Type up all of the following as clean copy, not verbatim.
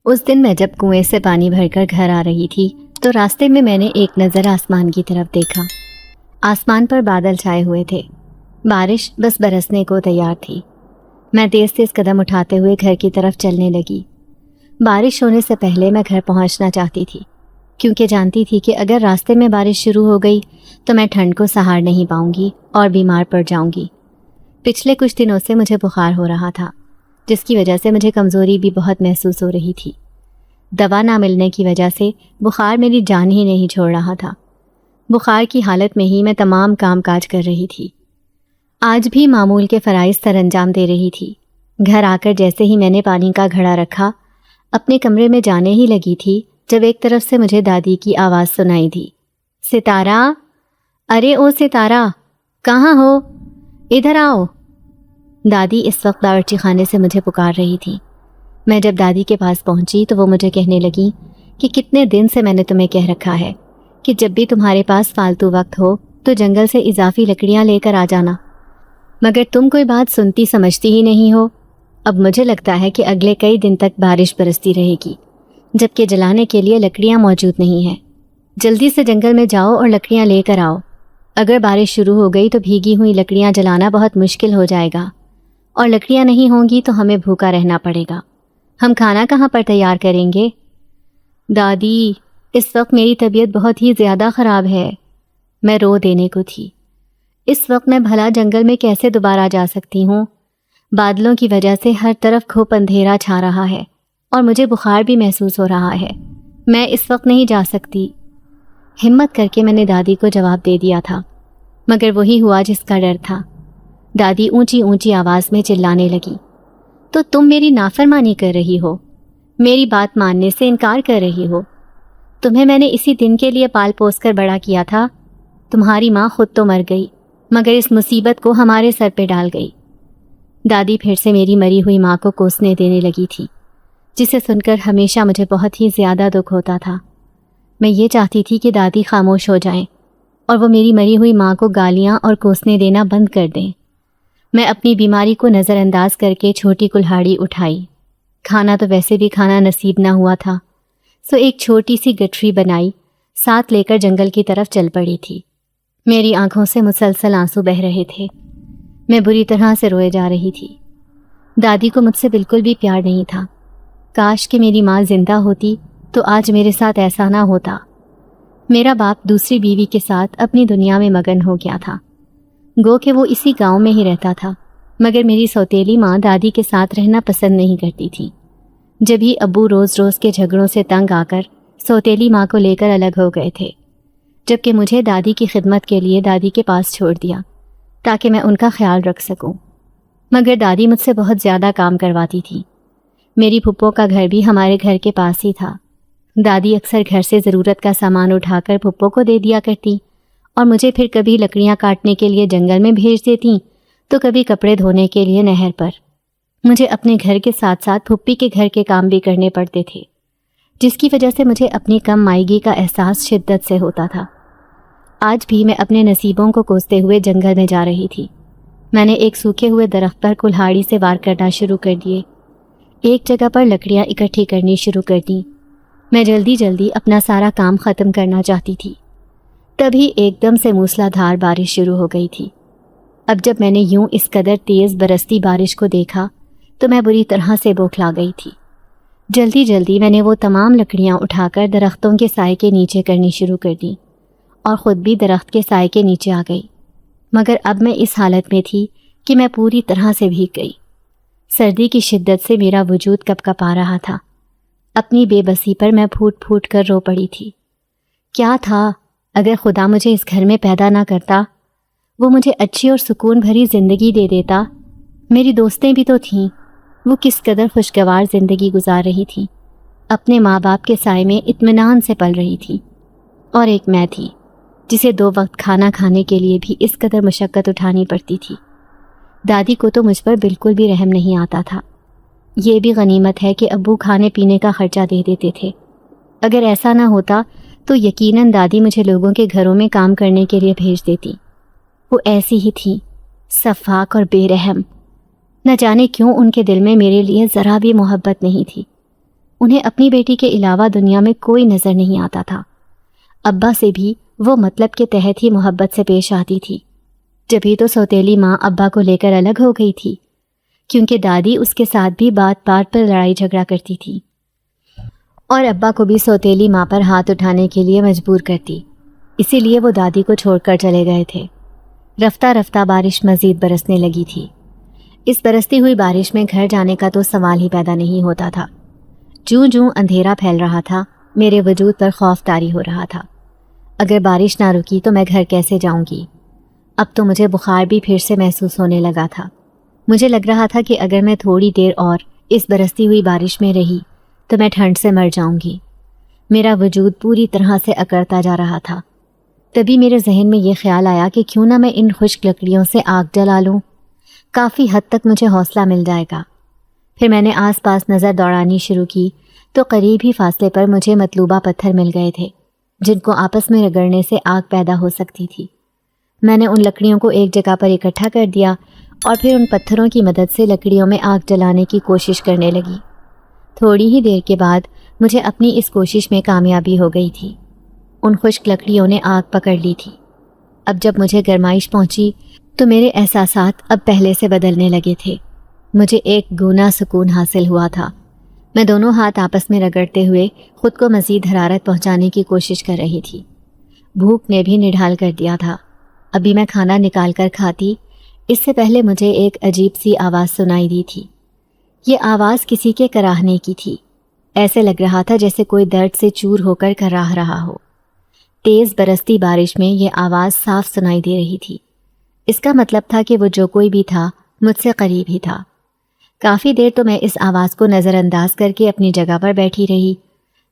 اس دن میں جب کنویں سے پانی بھر کر گھر آ رہی تھی تو راستے میں میں نے ایک نظر آسمان کی طرف دیکھا۔ آسمان پر بادل چھائے ہوئے تھے، بارش بس برسنے کو تیار تھی۔ میں تیز تیز قدم اٹھاتے ہوئے گھر کی طرف چلنے لگی۔ بارش ہونے سے پہلے میں گھر پہنچنا چاہتی تھی، کیونکہ جانتی تھی کہ اگر راستے میں بارش شروع ہو گئی تو میں ٹھنڈ کو سہار نہیں پاؤں گی اور بیمار پڑ جاؤں گی۔ پچھلے کچھ دنوں سے مجھے بخار ہو رہا تھا، جس کی وجہ سے مجھے کمزوری بھی بہت محسوس ہو رہی تھی۔ دوا نہ ملنے کی وجہ سے بخار میری جان ہی نہیں چھوڑ رہا تھا۔ بخار کی حالت میں ہی میں تمام کام کاج کر رہی تھی۔ آج بھی معمول کے فرائض سر انجام دے رہی تھی۔ گھر آ کر جیسے ہی میں نے پانی کا گھڑا رکھا، اپنے کمرے میں جانے ہی لگی تھی جب ایک طرف سے مجھے دادی کی آواز سنائی دی، ستارہ، ارے او ستارہ، کہاں ہو؟ ادھر آؤ۔ دادی اس وقت باورچی خانے سے مجھے پکار رہی تھی۔ میں جب دادی کے پاس پہنچی تو وہ مجھے کہنے لگی کہ کتنے دن سے میں نے تمہیں کہہ رکھا ہے کہ جب بھی تمہارے پاس فالتو وقت ہو تو جنگل سے اضافی لکڑیاں لے کر آ جانا، مگر تم کوئی بات سنتی سمجھتی ہی نہیں ہو۔ اب مجھے لگتا ہے کہ اگلے کئی دن تک بارش برستی رہے گی، جبکہ جلانے کے لیے لکڑیاں موجود نہیں ہیں۔ جلدی سے جنگل میں جاؤ اور لکڑیاں لے کر آؤ۔ اگر بارش شروع ہو گئی تو بھیگی ہوئی لکڑیاں جلانا بہت مشکل ہو جائے گا، اور لکڑیاں نہیں ہوں گی تو ہمیں بھوکا رہنا پڑے گا۔ ہم کھانا کہاں پر تیار کریں گے؟ دادی، اس وقت میری طبیعت بہت ہی زیادہ خراب ہے۔ میں رو دینے کو تھی۔ اس وقت میں بھلا جنگل میں کیسے دوبارہ جا سکتی ہوں؟ بادلوں کی وجہ سے ہر طرف گھوپ اندھیرا چھا رہا ہے اور مجھے بخار بھی محسوس ہو رہا ہے۔ میں اس وقت نہیں جا سکتی۔ ہمت کر کے میں نے دادی کو جواب دے دیا تھا، مگر وہی ہوا جس کا ڈر تھا۔ دادی اونچی اونچی آواز میں چلانے لگی، تو تم میری نافرمانی کر رہی ہو، میری بات ماننے سے انکار کر رہی ہو۔ تمہیں میں نے اسی دن کے لیے پال پوس کر بڑا کیا تھا۔ تمہاری ماں خود تو مر گئی، مگر اس مصیبت کو ہمارے سر پہ ڈال گئی۔ دادی پھر سے میری مری ہوئی ماں کو کوسنے دینے لگی تھی، جسے سن کر ہمیشہ مجھے بہت ہی زیادہ دکھ ہوتا تھا۔ میں یہ چاہتی تھی کہ دادی خاموش ہو جائیں اور وہ میری مری ہوئی ماں کو گالیاں اور کوسنے دینا بند کر دیں۔ میں اپنی بیماری کو نظر انداز کر کے چھوٹی کلہاڑی اٹھائی۔ کھانا تو ویسے بھی کھانا نصیب نہ ہوا تھا، سو ایک چھوٹی سی گٹھری بنائی، ساتھ لے کر جنگل کی طرف چل پڑی تھی۔ میری آنکھوں سے مسلسل آنسو بہہ رہے تھے۔ میں بری طرح سے روئے جا رہی تھی۔ دادی کو مجھ سے بالکل بھی پیار نہیں تھا۔ کاش کہ میری ماں زندہ ہوتی تو آج میرے ساتھ ایسا نہ ہوتا۔ میرا باپ دوسری بیوی کے ساتھ اپنی دنیا میں مگن ہو گیا تھا، گو کہ وہ اسی گاؤں میں ہی رہتا تھا، مگر میری سوتیلی ماں دادی کے ساتھ رہنا پسند نہیں کرتی تھی۔ جب ہی ابو روز روز کے جھگڑوں سے تنگ آ کر سوتیلی ماں کو لے کر الگ ہو گئے تھے، جبکہ مجھے دادی کی خدمت کے لیے دادی کے پاس چھوڑ دیا تاکہ میں ان کا خیال رکھ سکوں۔ مگر دادی مجھ سے بہت زیادہ کام کرواتی تھی۔ میری پھپھو کا گھر بھی ہمارے گھر کے پاس ہی تھا۔ دادی اکثر گھر سے ضرورت کا سامان اٹھا کر پھپھو کو دے دیا کرتی، اور مجھے پھر کبھی لکڑیاں کاٹنے کے لیے جنگل میں بھیج دیتی تو کبھی کپڑے دھونے کے لیے نہر پر۔ مجھے اپنے گھر کے ساتھ ساتھ پھپھی کے گھر کے کام بھی کرنے پڑتے تھے، جس کی وجہ سے مجھے اپنی کم مائیگی کا احساس شدت سے ہوتا تھا۔ آج بھی میں اپنے نصیبوں کو کوستے ہوئے جنگل میں جا رہی تھی۔ میں نے ایک سوکھے ہوئے درخت پر کلہاڑی سے وار کرنا شروع کر دیے۔ ایک جگہ پر لکڑیاں اکٹھی کرنی شروع کر دیں۔ میں جلدی جلدی اپنا سارا کام ختم کرنا چاہتی تھی۔ تبھی ایک دم سے موسلا دھار بارش شروع ہو گئی تھی۔ اب جب میں نے یوں اس قدر تیز برستی بارش کو دیکھا تو میں بری طرح سے بوکھلا گئی تھی۔ جلدی جلدی میں نے وہ تمام لکڑیاں اٹھا کر درختوں کے سائے کے نیچے کرنی شروع کر دیں اور خود بھی درخت کے سائے کے نیچے آ گئی، مگر اب میں اس حالت میں تھی کہ میں پوری طرح سے بھیگ گئی۔ سردی کی شدت سے میرا وجود کپ کپا رہا تھا۔ اپنی بے بسی پر میں پھوٹ پھوٹ کر رو پڑی تھی۔ کیا تھا اگر خدا مجھے اس گھر میں پیدا نہ کرتا؟ وہ مجھے اچھی اور سکون بھری زندگی دے دیتا۔ میری دوستیں بھی تو تھیں، وہ کس قدر خوشگوار زندگی گزار رہی تھیں، اپنے ماں باپ کے سائے میں اطمینان سے پل رہی تھی، اور ایک میں تھی جسے 2 وقت کھانا کھانے کے لیے بھی اس قدر مشقت اٹھانی پڑتی تھی۔ دادی کو تو مجھ پر بالکل بھی رحم نہیں آتا تھا۔ یہ بھی غنیمت ہے کہ ابو کھانے پینے کا خرچہ دے دیتے تھے۔ اگر ایسا نہ ہوتا تو یقیناً دادی مجھے لوگوں کے گھروں میں کام کرنے کے لیے بھیج دیتی۔ وہ ایسی ہی تھیں، سفاک اور بے رحم۔ نہ جانے کیوں ان کے دل میں میرے لیے ذرا بھی محبت نہیں تھی۔ انہیں اپنی بیٹی کے علاوہ دنیا میں کوئی نظر نہیں آتا تھا۔ ابا سے بھی وہ مطلب کے تحت ہی محبت سے پیش آتی تھی، جبھی تو سوتیلی ماں ابا کو لے کر الگ ہو گئی تھی، کیونکہ دادی اس کے ساتھ بھی بات بات پر لڑائی جھگڑا کرتی تھی اور ابا کو بھی سوتیلی ماں پر ہاتھ اٹھانے کے لیے مجبور کرتی، اسی لیے وہ دادی کو چھوڑ کر چلے گئے تھے۔ رفتہ رفتہ بارش مزید برسنے لگی تھی۔ اس برستی ہوئی بارش میں گھر جانے کا تو سوال ہی پیدا نہیں ہوتا تھا۔ جوں جوں اندھیرا پھیل رہا تھا، میرے وجود پر خوف طاری ہو رہا تھا۔ اگر بارش نہ رکی تو میں گھر کیسے جاؤں گی؟ اب تو مجھے بخار بھی پھر سے محسوس ہونے لگا تھا۔ مجھے لگ رہا تھا کہ اگر میں تھوڑی دیر اور اس برستی ہوئی بارش میں رہی تو میں ٹھنڈ سے مر جاؤں گی۔ میرا وجود پوری طرح سے اکڑتا جا رہا تھا۔ تبھی میرے ذہن میں یہ خیال آیا کہ کیوں نہ میں ان خشک لکڑیوں سے آگ جلا لوں، کافی حد تک مجھے حوصلہ مل جائے گا۔ پھر میں نے آس پاس نظر دوڑانی شروع کی تو قریب ہی فاصلے پر مجھے مطلوبہ پتھر مل گئے تھے، جن کو آپس میں رگڑنے سے آگ پیدا ہو سکتی تھی۔ میں نے ان لکڑیوں کو ایک جگہ پر اکٹھا کر دیا اور پھر ان پتھروں کی مدد سے لکڑیوں میں آگ جلانے کی کوشش کرنے لگی۔ تھوڑی ہی دیر کے بعد مجھے اپنی اس کوشش میں کامیابی ہو گئی تھی۔ ان خشک لکڑیوں نے آگ پکڑ لی تھی۔ اب جب مجھے گرمائش پہنچی تو میرے احساسات اب پہلے سے بدلنے لگے تھے۔ مجھے ایک گونا سکون حاصل ہوا تھا۔ میں دونوں ہاتھ آپس میں رگڑتے ہوئے خود کو مزید حرارت پہنچانے کی کوشش کر رہی تھی۔ بھوک نے بھی نڈھال کر دیا تھا۔ ابھی میں کھانا نکال کر کھاتی، اس سے پہلے مجھے ایک عجیب سی آواز سنائی دی تھی۔ یہ آواز کسی کے کراہنے کی تھی۔ ایسے لگ رہا تھا جیسے کوئی درد سے چور ہو کر کراہ رہا ہو۔ تیز برستی بارش میں یہ آواز صاف سنائی دے رہی تھی۔ اس کا مطلب تھا کہ وہ جو کوئی بھی تھا مجھ سے قریب ہی تھا۔ کافی دیر تو میں اس آواز کو نظر انداز کر کے اپنی جگہ پر بیٹھی رہی،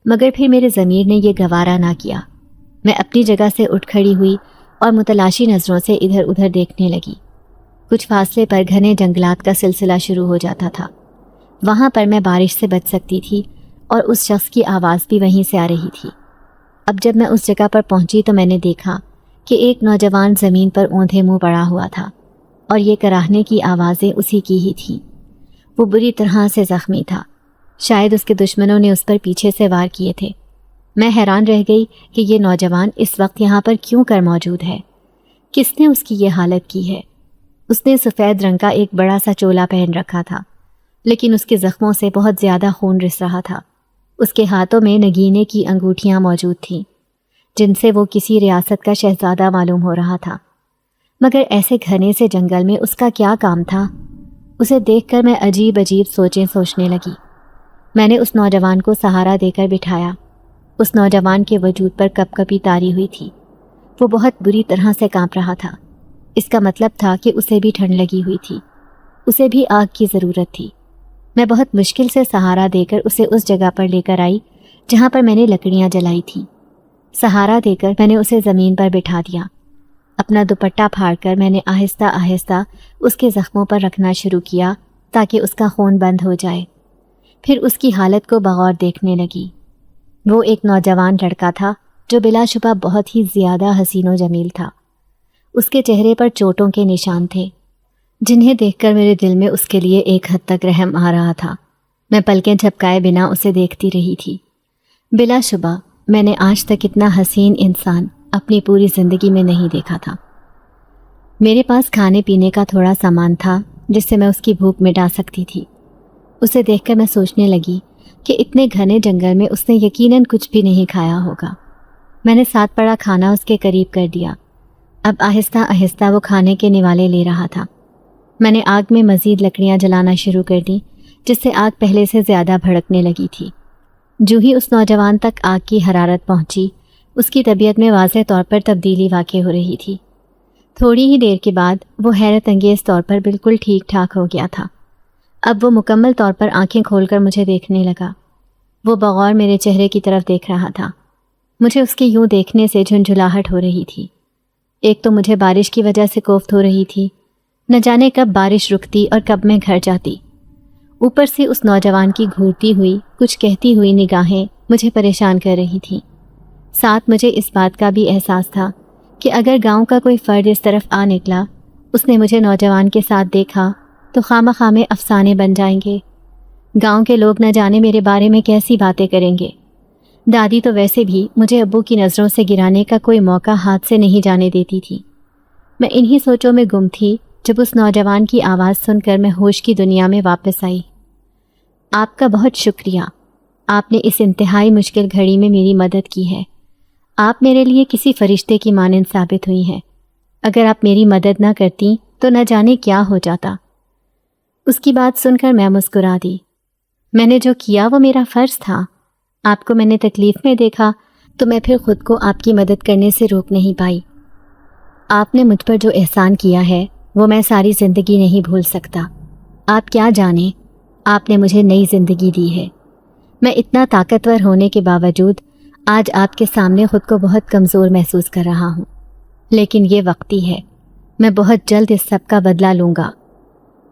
مگر پھر میرے ضمیر نے یہ گوارا نہ کیا۔ میں اپنی جگہ سے اٹھ کھڑی ہوئی اور متلاشی نظروں سے ادھر ادھر دیکھنے لگی۔ کچھ فاصلے پر گھنے جنگلات کا سلسلہ شروع ہو جاتا تھا۔ وہاں پر میں بارش سے بچ سکتی تھی اور اس شخص کی آواز بھی وہیں سے آ رہی تھی۔ اب جب میں اس جگہ پر پہنچی تو میں نے دیکھا کہ ایک نوجوان زمین پر اوندھے منہ پڑا ہوا تھا اور یہ کراہنے کی آوازیں اسی کی ہی تھیں۔ وہ بری طرح سے زخمی تھا۔ شاید اس کے دشمنوں نے اس پر پیچھے سے وار کیے تھے۔ میں حیران رہ گئی کہ یہ نوجوان اس وقت یہاں پر کیوں کر موجود ہے؟ کس نے اس کی یہ حالت کی ہے؟ اس نے سفید رنگ کا ایک بڑا سا چولا پہن رکھا تھا، لیکن اس کے زخموں سے بہت زیادہ خون رس رہا تھا۔ اس کے ہاتھوں میں نگینے کی انگوٹھیاں موجود تھیں، جن سے وہ کسی ریاست کا شہزادہ معلوم ہو رہا تھا۔ مگر ایسے گھنے سے جنگل میں اس کا کیا کام تھا؟ اسے دیکھ کر میں عجیب عجیب سوچیں سوچنے لگی۔ میں نے اس نوجوان کو سہارا دے کر بٹھایا۔ اس نوجوان کے وجود پر کپ کپی طاری ہوئی تھی۔ وہ بہت بری طرح سے کانپ رہا تھا۔ اس کا مطلب تھا کہ اسے بھی ٹھنڈ لگی ہوئی تھی، اسے بھی آگ کی ضرورت تھی۔ میں بہت مشکل سے سہارا دے کر اسے اس جگہ پر لے کر آئی جہاں پر میں نے لکڑیاں جلائی تھیں۔ سہارا دے کر میں نے اسے زمین پر بٹھا دیا۔ اپنا دوپٹہ پھاڑ کر میں نے آہستہ آہستہ اس کے زخموں پر رکھنا شروع کیا تاکہ اس کا خون بند ہو جائے۔ پھر اس کی حالت کو بغور دیکھنے لگی۔ وہ ایک نوجوان لڑکا تھا جو بلا شبہ بہت ہی زیادہ حسین و جمیل تھا۔ اس کے چہرے پر چوٹوں کے نشان تھے، جنہیں دیکھ کر میرے دل میں اس کے لیے ایک حد تک رحم آ رہا تھا۔ میں پلکیں جھپکائے بنا اسے دیکھتی رہی تھی۔ بلا شبہ میں نے آج تک اتنا حسین انسان اپنی پوری زندگی میں نہیں دیکھا تھا۔ میرے پاس کھانے پینے کا تھوڑا سامان تھا جس سے میں اس کی بھوک مٹا سکتی تھی۔ اسے دیکھ کر میں سوچنے لگی کہ اتنے گھنے جنگل میں اس نے یقیناً کچھ بھی نہیں کھایا ہوگا۔ میں نے ساتھ پڑا کھانا اس کے قریب کر دیا۔ اب آہستہ آہستہ وہ کھانے کے نوالے لے رہا تھا۔ میں نے آگ میں مزید لکڑیاں جلانا شروع کر دیں، جس سے آگ پہلے سے زیادہ بھڑکنے لگی تھی۔ جو ہی اس نوجوان تک آگ کی حرارت پہنچی، اس کی طبیعت میں واضح طور پر تبدیلی واقع ہو رہی تھی۔ تھوڑی ہی دیر کے بعد وہ حیرت انگیز طور پر بالکل ٹھیک ٹھاک ہو گیا تھا۔ اب وہ مکمل طور پر آنکھیں کھول کر مجھے دیکھنے لگا۔ وہ بغور میرے چہرے کی طرف دیکھ رہا تھا۔ مجھے اس کے یوں دیکھنے سے جھنجھلاہٹ ہو رہی تھی۔ ایک تو مجھے بارش کی وجہ سے کوفت ہو رہی تھی، نہ جانے کب بارش رکتی اور کب میں گھر جاتی۔ اوپر سے اس نوجوان کی گھورتی ہوئی کچھ کہتی ہوئی نگاہیں مجھے پریشان کر رہی تھیں۔ ساتھ مجھے اس بات کا بھی احساس تھا کہ اگر گاؤں کا کوئی فرد اس طرف آ نکلا، اس نے مجھے نوجوان کے ساتھ دیکھا تو خواہ مخواہ افسانے بن جائیں گے۔ گاؤں کے لوگ نہ جانے میرے بارے میں کیسی باتیں کریں گے۔ دادی تو ویسے بھی مجھے ابو کی نظروں سے گرانے کا کوئی موقع ہاتھ سے نہیں جانے دیتی تھی۔ میں انہی سوچوں میں گم تھی جب اس نوجوان کی آواز سن کر میں ہوش کی دنیا میں واپس آئی۔ آپ کا بہت شکریہ، آپ نے اس انتہائی مشکل گھڑی میں میری مدد کی ہے۔ آپ میرے لیے کسی فرشتے کی مانند ثابت ہوئی ہیں۔ اگر آپ میری مدد نہ کرتی تو نہ جانے کیا ہو جاتا۔ اس کی بات سن کر میں مسکرا دی۔ میں نے جو کیا وہ میرا فرض تھا۔ آپ کو میں نے تکلیف میں دیکھا تو میں پھر خود کو آپ کی مدد کرنے سے روک نہیں پائی۔ آپ نے مجھ پر جو احسان کیا ہے وہ میں ساری زندگی نہیں بھول سکتا۔ آپ کیا جانیں، آپ نے مجھے نئی زندگی دی ہے۔ میں اتنا طاقتور ہونے کے باوجود آج آپ کے سامنے خود کو بہت کمزور محسوس کر رہا ہوں، لیکن یہ وقتی ہے۔ میں بہت جلد اس سب کا بدلہ لوں گا۔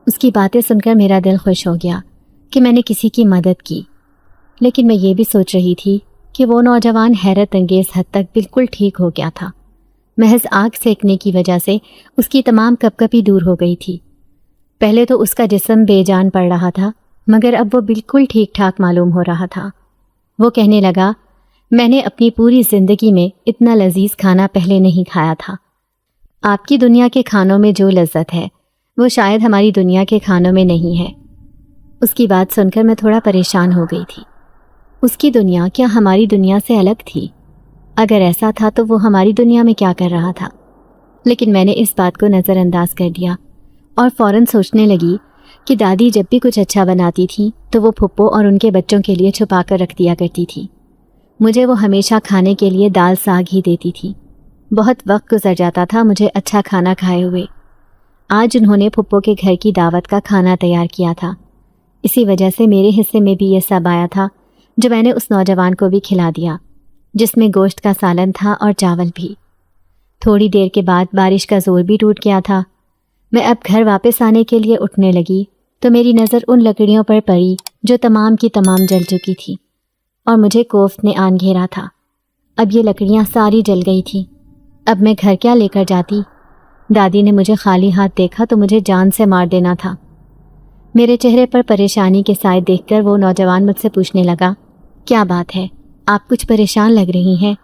اس کی باتیں سن کر میرا دل خوش ہو گیا کہ میں نے کسی کی مدد کی، لیکن میں یہ بھی سوچ رہی تھی کہ وہ نوجوان حیرت انگیز حد تک بالکل ٹھیک ہو گیا تھا۔ محض آگ سینکنے کی وجہ سے اس کی تمام کپکپی دور ہو گئی تھی۔ پہلے تو اس کا جسم بے جان پڑ رہا تھا، مگر اب وہ بالکل ٹھیک ٹھاک معلوم ہو رہا تھا۔ وہ کہنے لگا، میں نے اپنی پوری زندگی میں اتنا لذیذ کھانا پہلے نہیں کھایا تھا۔ آپ کی دنیا کے کھانوں میں جو لذت ہے وہ شاید ہماری دنیا کے کھانوں میں نہیں ہے۔ اس کی بات سن کر میں تھوڑا پریشان ہو گئی تھی۔ اس کی دنیا کیا ہماری دنیا سے الگ تھی؟ اگر ایسا تھا تو وہ ہماری دنیا میں کیا کر رہا تھا؟ لیکن میں نے اس بات کو نظر انداز کر دیا اور فوراً سوچنے لگی کہ دادی جب بھی کچھ اچھا بناتی تھی تو وہ پھپھو اور ان کے بچوں کے لیے چھپا کر رکھ دیا کرتی تھی۔ مجھے وہ ہمیشہ کھانے کے لیے دال ساگ ہی دیتی تھی۔ بہت وقت گزر جاتا تھا مجھے اچھا کھانا کھائے ہوئے۔ آج انہوں نے پھپھو کے گھر کی دعوت کا کھانا تیار کیا تھا، اسی وجہ سے میرے حصے میں بھی یہ سب آیا تھا جو میں نے اس نوجوان کو بھی کھلا دیا، جس میں گوشت کا سالن تھا اور چاول بھی۔ تھوڑی دیر کے بعد بارش کا زور بھی ٹوٹ گیا تھا۔ میں اب گھر واپس آنے کے لیے اٹھنے لگی تو میری نظر ان لکڑیوں پر پڑی جو تمام کی تمام جل چکی تھی اور مجھے کوفت نے آن گھیرا تھا۔ اب یہ لکڑیاں ساری جل گئی تھیں۔ اب میں گھر کیا لے کر جاتی؟ دادی نے مجھے خالی ہاتھ دیکھا تو مجھے جان سے مار دینا تھا۔ میرے چہرے پر پریشانی کے سائے دیکھ کر وہ نوجوان مجھ سے پوچھنے لگا، کیا بات ہے، آپ کچھ پریشان لگ رہی ہیں؟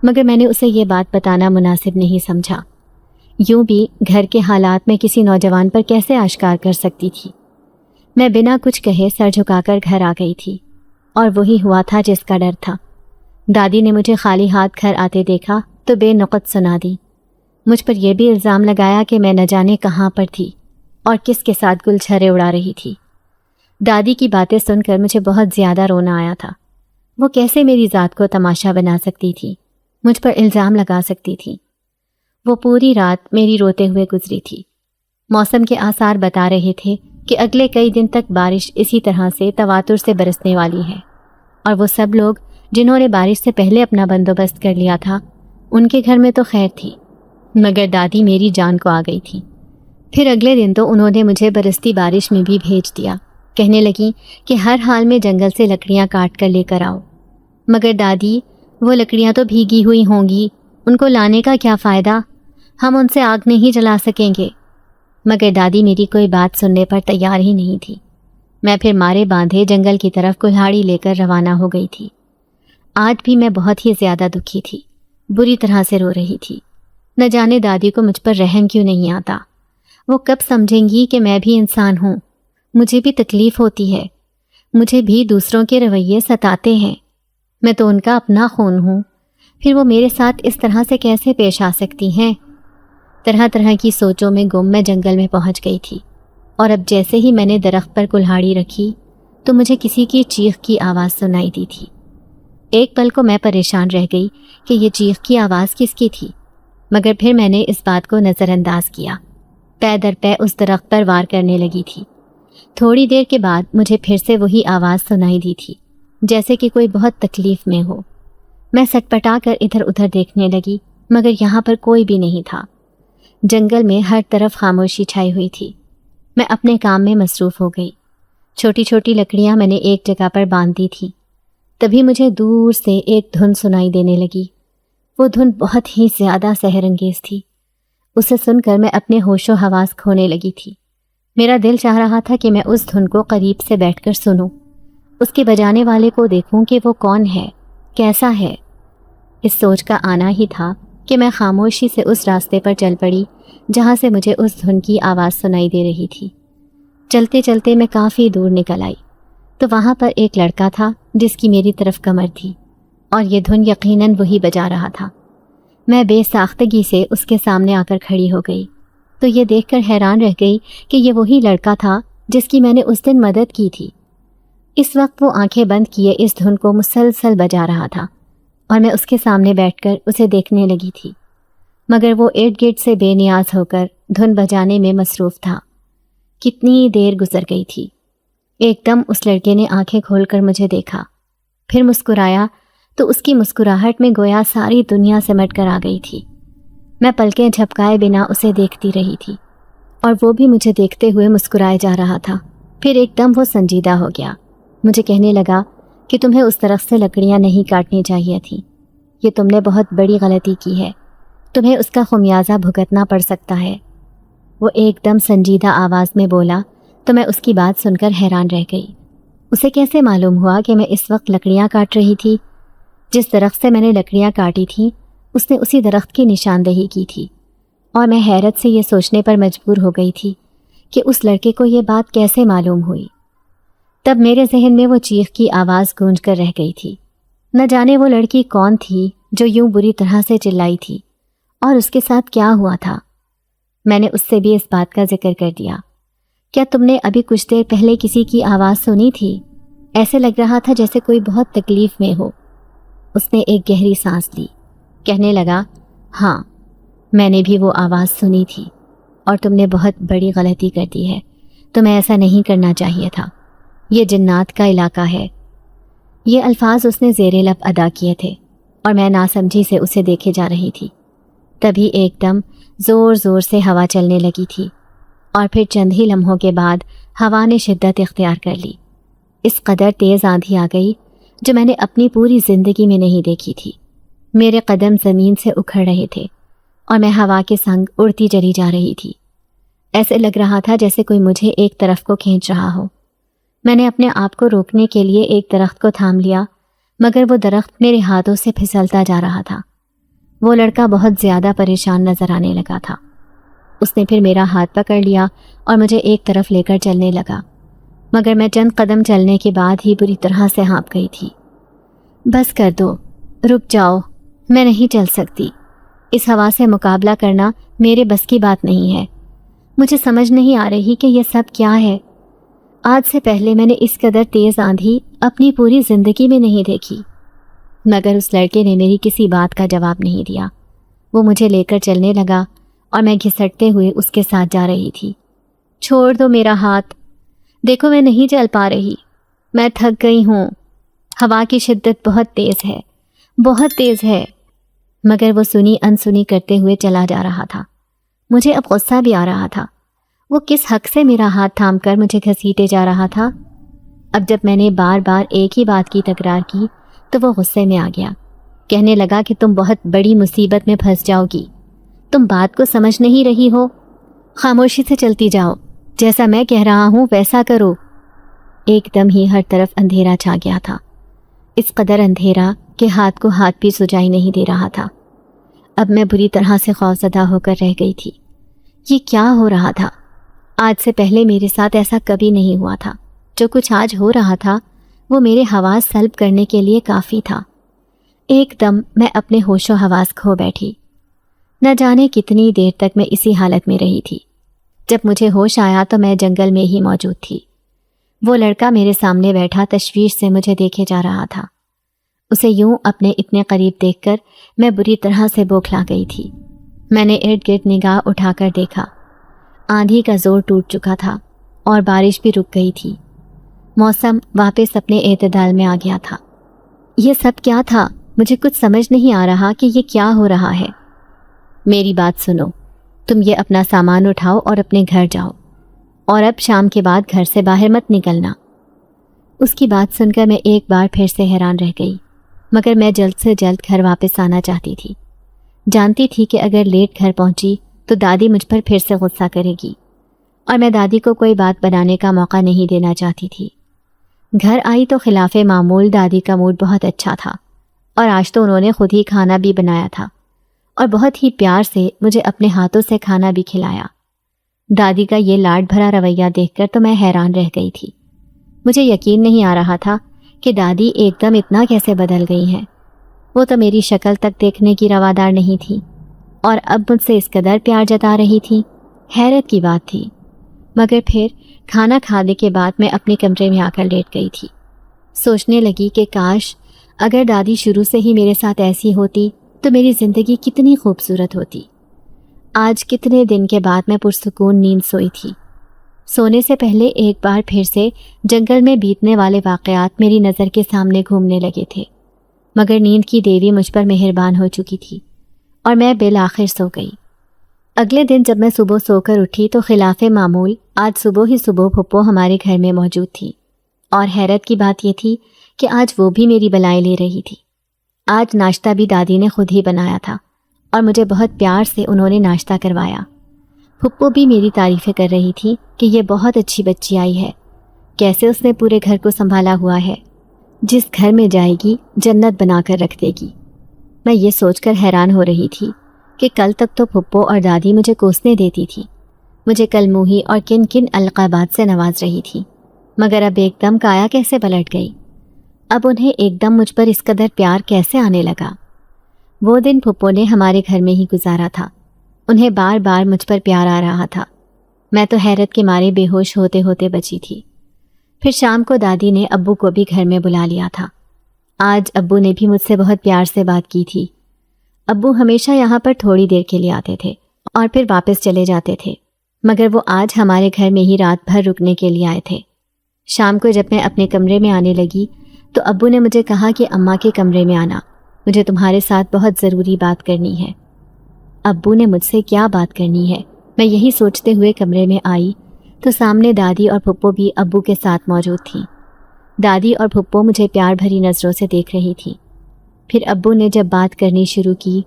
مگر میں نے اسے یہ بات بتانا مناسب نہیں سمجھا۔ یوں بھی گھر کے حالات میں کسی نوجوان پر کیسے آشکار کر سکتی تھی؟ میں بنا کچھ کہے سر جھکا کر گھر آ گئی تھی، اور وہی ہوا تھا جس کا ڈر تھا۔ دادی نے مجھے خالی ہاتھ گھر آتے دیکھا تو بے نقط سنا دی۔ مجھ پر یہ بھی الزام لگایا کہ میں نہ جانے کہاں پر تھی اور کس کے ساتھ گل چھرے اڑا رہی تھی۔ دادی کی باتیں سن کر مجھے بہت زیادہ رونا آیا تھا۔ وہ کیسے میری ذات کو تماشا بنا سکتی تھی، مجھ پر الزام لگا سکتی تھی؟ وہ پوری رات میری روتے ہوئے گزری تھی۔ موسم کے آثار بتا رہے تھے کہ اگلے کئی دن تک بارش اسی طرح سے تواتر سے برسنے والی ہے، اور وہ سب لوگ جنہوں نے بارش سے پہلے اپنا بندوبست کر لیا تھا ان کے گھر میں تو خیر تھی، مگر دادی میری جان کو آ گئی تھی۔ پھر اگلے دن تو انہوں نے مجھے برستی بارش میں بھی بھیج دیا۔ کہنے لگیں کہ ہر حال میں جنگل سے لکڑیاں کاٹ کر لے کر آؤ۔ مگر دادی، وہ لکڑیاں تو بھیگی ہوئی ہوں گی، ان کو لانے کا کیا فائدہ؟ ہم ان سے آگ نہیں جلا سکیں گے۔ مگر دادی میری کوئی بات سننے پر تیار ہی نہیں تھی۔ میں پھر مارے باندھے جنگل کی طرف کلہاڑی لے کر روانہ ہو گئی تھی۔ آج بھی میں بہت ہی زیادہ دکھی تھی، بری طرح سے رو رہی تھی۔ نہ جانے دادی کو مجھ پر رحم کیوں نہیں آتا؟ وہ کب سمجھیں گی کہ میں بھی انسان ہوں، مجھے بھی تکلیف ہوتی ہے، مجھے بھی دوسروں کے رویے ستاتے ہیں۔ میں تو ان کا اپنا خون ہوں، پھر وہ میرے ساتھ اس طرح سے کیسے پیش آ سکتی ہیں؟ طرح طرح کی سوچوں میں گم میں جنگل میں پہنچ گئی تھی، اور اب جیسے ہی میں نے درخت پر کلہاڑی رکھی تو مجھے کسی کی چیخ کی آواز سنائی دی تھی۔ ایک پل کو میں پریشان رہ گئی کہ یہ چیخ کی آواز کس کی تھی، مگر پھر میں نے اس بات کو نظر انداز کیا۔ پے در پے اس درخت پر وار کرنے لگی تھی۔ تھوڑی دیر کے بعد مجھے پھر سے وہی آواز سنائی دی تھی، جیسے کہ کوئی بہت تکلیف میں ہو۔ میں سٹپٹا کر ادھر ادھر دیکھنے لگی، مگر یہاں پر کوئی بھی نہیں تھا۔ جنگل میں ہر طرف خاموشی چھائی ہوئی تھی۔ میں اپنے کام میں مصروف ہو گئی۔ چھوٹی چھوٹی لکڑیاں میں نے ایک جگہ پر باندھ دی تھی۔ تبھی مجھے دور سے ایک دھن سنائی دینے لگی۔ وہ دھن بہت ہی زیادہ سحر انگیز تھی۔ اسے سن کر میں اپنے ہوش و حواس کھونے لگی تھی۔ میرا دل چاہ رہا تھا کہ میں اس دھن کو قریب سے بیٹھ کر سنوں، اس کے بجانے والے کو دیکھوں کہ وہ کون ہے، کیسا ہے۔ اس سوچ کا آنا ہی تھا کہ میں خاموشی سے اس راستے پر چل پڑی جہاں سے مجھے اس دھن کی آواز سنائی دے رہی تھی۔ چلتے چلتے میں کافی دور نکل آئی تو وہاں پر ایک لڑکا تھا جس کی میری طرف کمر تھی، اور یہ دھن یقیناً وہی بجا رہا تھا۔ میں بے ساختگی سے اس کے سامنے آ کر کھڑی ہو گئی تو یہ دیکھ کر حیران رہ گئی کہ یہ وہی لڑکا تھا جس کی میں نے اس دن مدد کی تھی۔ اس وقت وہ آنکھیں بند کیے اس دھن کو مسلسل بجا رہا تھا اور میں اس کے سامنے بیٹھ کر اسے دیکھنے لگی تھی، مگر وہ ارد گرد سے بے نیاز ہو کر دھن بجانے میں مصروف تھا۔ کتنی دیر گزر گئی تھی، ایک دم اس لڑکے نے آنکھیں کھول کر مجھے دیکھا، پھر مسکرایا تو اس کی مسکراہٹ میں گویا ساری دنیا سمٹ کر آ گئی تھی۔ میں پلکیں جھپکائے بنا اسے دیکھتی رہی تھی اور وہ بھی مجھے دیکھتے ہوئے مسکرائے جا رہا تھا۔ پھر ایک دم وہ سنجیدہ ہو گیا، مجھے کہنے لگا کہ تمہیں اس درخت سے لکڑیاں نہیں کاٹنی چاہیے تھیں، یہ تم نے بہت بڑی غلطی کی ہے، تمہیں اس کا خمیازہ بھگتنا پڑ سکتا ہے۔ وہ ایک دم سنجیدہ آواز میں بولا تو میں اس کی بات سن کر حیران رہ گئی۔ اسے کیسے معلوم ہوا کہ میں اس وقت لکڑیاں کاٹ رہی تھی؟ جس درخت سے میں نے لکڑیاں کاٹی تھیں اس نے اسی درخت کی نشاندہی کی تھی، اور میں حیرت سے یہ سوچنے پر مجبور ہو گئی تھی کہ اس لڑکے کو یہ بات کیسے معلوم ہوئی۔ تب میرے ذہن میں وہ چیخ کی آواز گونج کر رہ گئی تھی۔ نہ جانے وہ لڑکی کون تھی جو یوں بری طرح سے چلائی تھی، اور اس کے ساتھ کیا ہوا تھا۔ میں نے اس سے بھی اس بات کا ذکر کر دیا۔ کیا تم نے ابھی کچھ دیر پہلے کسی کی آواز سنی تھی؟ ایسے لگ رہا تھا جیسے کوئی بہت تکلیف میں ہو۔ اس نے ایک گہری سانس لی، کہنے لگا، ہاں میں نے بھی وہ آواز سنی تھی، اور تم نے بہت بڑی غلطی کر دی ہے، تمہیں ایسا نہیں کرنا چاہیے تھا، یہ جنات کا علاقہ ہے۔ یہ الفاظ اس نے زیر لب ادا کیے تھے اور میں ناسمجھی سے اسے دیکھے جا رہی تھی۔ تبھی ایک دم زور زور سے ہوا چلنے لگی تھی، اور پھر چند ہی لمحوں کے بعد ہوا نے شدت اختیار کر لی۔ اس قدر تیز آندھی آ گئی جو میں نے اپنی پوری زندگی میں نہیں دیکھی تھی۔ میرے قدم زمین سے اکھڑ رہے تھے اور میں ہوا کے سنگ اڑتی چلی جا رہی تھی۔ ایسے لگ رہا تھا جیسے کوئی مجھے ایک طرف کو کھینچ رہا ہو۔ میں نے اپنے آپ کو روکنے کے لیے ایک درخت کو تھام لیا، مگر وہ درخت میرے ہاتھوں سے پھسلتا جا رہا تھا۔ وہ لڑکا بہت زیادہ پریشان نظر آنے لگا تھا۔ اس نے پھر میرا ہاتھ پکڑ لیا اور مجھے ایک طرف لے کر چلنے لگا، مگر میں چند قدم چلنے کے بعد ہی بری طرح سے ہانپ گئی تھی۔ بس کر دو، رک جاؤ، میں نہیں چل سکتی، اس ہوا سے مقابلہ کرنا میرے بس کی بات نہیں ہے۔ مجھے سمجھ نہیں آ رہی کہ یہ سب کیا ہے۔ آج سے پہلے میں نے اس قدر تیز آندھی اپنی پوری زندگی میں نہیں دیکھی۔ مگر اس لڑکے نے میری کسی بات کا جواب نہیں دیا۔ وہ مجھے لے کر چلنے لگا اور میں گھسٹتے ہوئے اس کے ساتھ جا رہی تھی۔ چھوڑ دو میرا ہاتھ، دیکھو میں نہیں چل پا رہی، میں تھک گئی ہوں، ہوا کی شدت بہت تیز ہے، بہت تیز ہے۔ مگر وہ سنی انسنی کرتے ہوئے چلا جا رہا تھا۔ مجھے اب غصہ بھی آ رہا تھا۔ وہ کس حق سے میرا ہاتھ تھام کر مجھے گھسیٹے جا رہا تھا؟ اب جب میں نے بار بار ایک ہی بات کی تکرار کی تو وہ غصے میں آ گیا۔ کہنے لگا کہ تم بہت بڑی مصیبت میں پھنس جاؤ گی، تم بات کو سمجھ نہیں رہی ہو، خاموشی سے چلتی جاؤ، جیسا میں کہہ رہا ہوں ویسا کرو۔ ایک دم ہی ہر طرف اندھیرا چھا گیا تھا، اس قدر اندھیرا کہ ہاتھ کو ہاتھ بھی سجائی نہیں دے رہا تھا۔ اب میں بری طرح سے خوفزدہ ہو کر رہ گئی تھی۔ یہ کیا ہو رہا تھا؟ آج سے پہلے میرے ساتھ ایسا کبھی نہیں ہوا تھا۔ جو کچھ آج ہو رہا تھا وہ میرے حواس سلب کرنے کے لیے کافی تھا۔ ایک دم میں اپنے ہوش و حواس کھو بیٹھی۔ نہ جانے کتنی دیر تک میں اسی حالت میں رہی تھی۔ جب مجھے ہوش آیا تو میں جنگل میں ہی موجود تھی۔ وہ لڑکا میرے سامنے بیٹھا تشویش سے مجھے دیکھے جا رہا تھا۔ اسے یوں اپنے اتنے قریب دیکھ کر میں بری طرح سے بوکھلا گئی تھی۔ میں نے ارد گرد نگاہ اٹھا کر دیکھا۔ آندھی کا زور ٹوٹ چکا تھا اور بارش بھی رک گئی تھی۔ موسم واپس اپنے اعتدال میں آ گیا تھا۔ یہ سب کیا تھا؟ مجھے کچھ سمجھ نہیں آ رہا کہ یہ کیا ہو رہا ہے۔ میری بات سنو، تم یہ اپنا سامان اٹھاؤ اور اپنے گھر جاؤ، اور اب شام کے بعد گھر سے باہر مت نکلنا۔ اس کی بات سن کر میں ایک بار پھر سے حیران رہ گئی، مگر میں جلد سے جلد گھر واپس آنا چاہتی تھی۔ جانتی تھی کہ اگر لیٹ گھر پہنچی تو دادی مجھ پر پھر سے غصہ کرے گی۔ اور میں دادی کو کوئی بات بنانے کا موقع نہیں دینا چاہتی تھی۔ گھر آئی تو خلاف معمول دادی کا موڈ بہت اچھا تھا، اور آج تو انہوں نے خود ہی کھانا بھی بنایا تھا اور بہت ہی پیار سے مجھے اپنے ہاتھوں سے کھانا بھی کھلایا۔ دادی کا یہ لاڈ بھرا رویہ دیکھ کر تو میں حیران رہ گئی تھی۔ مجھے یقین نہیں آ رہا تھا کہ دادی ایک دم اتنا کیسے بدل گئی ہیں۔ وہ تو میری شکل تک دیکھنے کی روادار نہیں تھی اور اب مجھ سے اس قدر پیار جتا رہی تھی۔ حیرت کی بات تھی۔ مگر پھر کھانا کھانے کے بعد میں اپنے کمرے میں آ کر لیٹ گئی تھی۔ سوچنے لگی کہ کاش اگر دادی شروع سے ہی میرے ساتھ ایسی ہوتی تو میری زندگی کتنی خوبصورت ہوتی۔ آج کتنے دن کے بعد میں پرسکون نیند سوئی تھی۔ سونے سے پہلے ایک بار پھر سے جنگل میں بیتنے والے واقعات میری نظر کے سامنے گھومنے لگے تھے، مگر نیند کی دیوی مجھ پر مہربان ہو چکی تھی اور میں بالآخر سو گئی۔ اگلے دن جب میں صبح سو کر اٹھی تو خلاف معمول آج صبح ہی صبح پھپھو ہمارے گھر میں موجود تھی، اور حیرت کی بات یہ تھی کہ آج وہ بھی میری بلائیں لے رہی تھی۔ آج ناشتہ بھی دادی نے خود ہی بنایا تھا اور مجھے بہت پیار سے انہوں نے ناشتہ کروایا۔ پھپھو بھی میری تعریفیں کر رہی تھی کہ یہ بہت اچھی بچی آئی ہے، کیسے اس نے پورے گھر کو سنبھالا ہوا ہے، جس گھر میں جائے گی جنت بنا کر رکھ دے گی۔ میں یہ سوچ کر حیران ہو رہی تھی کہ کل تک تو پھپھو اور دادی مجھے کوسنے دیتی تھی، مجھے کل موہی اور کن کن القابات سے نواز رہی تھی، مگر اب ایک دم کایا کیسے پلٹ گئی۔ اب انہیں ایک دم مجھ پر اس قدر پیار کیسے آنے لگا۔ وہ دن پھپھو نے ہمارے گھر میں ہی گزارا تھا، انہیں بار بار مجھ پر پیار آ رہا تھا۔ میں تو حیرت کے مارے بے ہوش ہوتے ہوتے بچی تھی۔ پھر شام کو دادی نے ابو کو بھی گھر میں بلا لیا تھا۔ آج ابو نے بھی مجھ سے بہت پیار سے بات کی تھی۔ ابو ہمیشہ یہاں پر تھوڑی دیر کے لیے آتے تھے اور پھر واپس چلے جاتے تھے، مگر وہ آج ہمارے گھر میں ہی رات بھر رکنے کے لیے آئے تھے۔ شام کو جب میں اپنے کمرے میں آنے لگی تو ابو نے مجھے کہا کہ اماں کے کمرے میں آنا، مجھے تمہارے ساتھ بہت ضروری بات کرنی ہے۔ ابو نے مجھ سے کیا بات کرنی ہے، میں یہی سوچتے ہوئے کمرے میں آئی تو سامنے دادی اور پھپھو بھی ابو کے ساتھ موجود تھیں۔ دادی اور پھپھو مجھے پیار بھری نظروں سے دیکھ رہی تھی۔ پھر ابو نے جب بات کرنی شروع کی